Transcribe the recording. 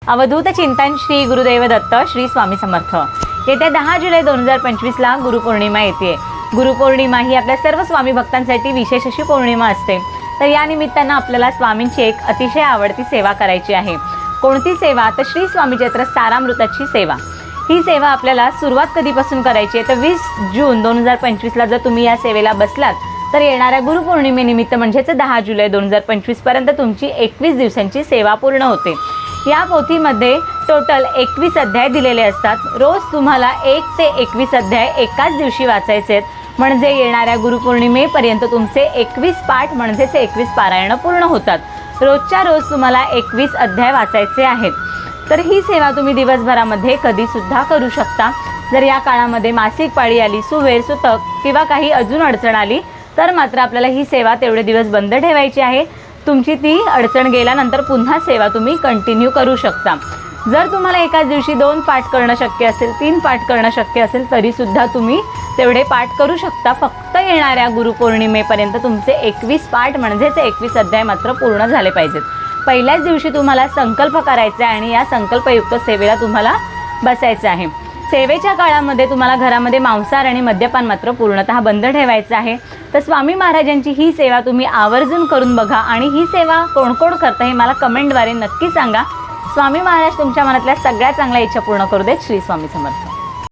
अवधूत चिंतन श्री गुरुदेव दत्त श्री स्वामी समर्थ। येत्या 10 जुलै 2025ला गुरुपौर्णिमा येते। गुरुपौर्णिमा ही आपल्या सर्व स्वामी भक्तांसाठी विशेष अशी पौर्णिमा असते। तर या निमित्तानं आपल्याला स्वामींची एक अतिशय आवडती सेवा करायची आहे। कोणती सेवा? तर श्री स्वामी चैत्र सारामृताची सेवा। ही सेवा आपल्याला सुरुवात कधीपासून करायची आहे? तर 20 जून 2025ला जर तुम्ही या सेवेला बसलात तर येणाऱ्या गुरुपौर्णिमेनिमित्त म्हणजेच 10 जुलै 2025 पर्यंत तुमची 21 दिवसांची सेवा पूर्ण होते। या पोथीमध्ये टोटल 21 अध्याय दिलेले असतात। रोज तुम्हाला 1 ते 21 अध्याय एकाच दिवशी वाचायचे आहेत, म्हणजे येणाऱ्या गुरुपौर्णिमेपर्यंत तुमचे 21 पाठ म्हणजेच 21 पारायण पूर्ण होतात। रोजच्या रोज तुम्हाला 21 अध्याय वाचायचे आहेत। तर ही सेवा तुम्ही दिवसभरामध्ये कधीसुद्धा करू शकता। जर या काळामध्ये मासिक पाळी आली, सुवेर, सुतक किंवा काही अजून अडचण आली तर मात्र आपल्याला ही सेवा तेवढे दिवस बंद ठेवायची आहे। तुमची ती अडचण गेल्यानंतर पुन्हा सेवा तुम्ही कंटिन्यू करू शकता। जर तुम्हाला एकाच दिवशी 2 पाठ करणं शक्य असेल, 3 पाठ करणं शक्य असेल तरीसुद्धा तुम्ही तेवढे पाठ करू शकता। फक्त येणाऱ्या गुरुपौर्णिमेपर्यंत तुमचे 21 पाठ म्हणजेच 21 अध्याय मात्र पूर्ण झाले पाहिजेत। पहिल्याच दिवशी तुम्हाला संकल्प करायचा आहे आणि या संकल्पयुक्त सेवेला तुम्हाला बसायचं आहे। सेवेच्या काळामध्ये तुम्हाला घरामध्ये मांसाहार आणि मद्यपान मात्र पूर्णतः बंद ठेवायचं आहे। तर स्वामी महाराजांची ही सेवा तुम्ही आवर्जून करून बघा आणि ही सेवा कोण कोण करतं हे मला कमेंटद्वारे नक्की सांगा। स्वामी महाराज तुमच्या मनातल्या सगळ्या चांगल्या इच्छा पूर्ण करू देत। श्री स्वामी समर्थ।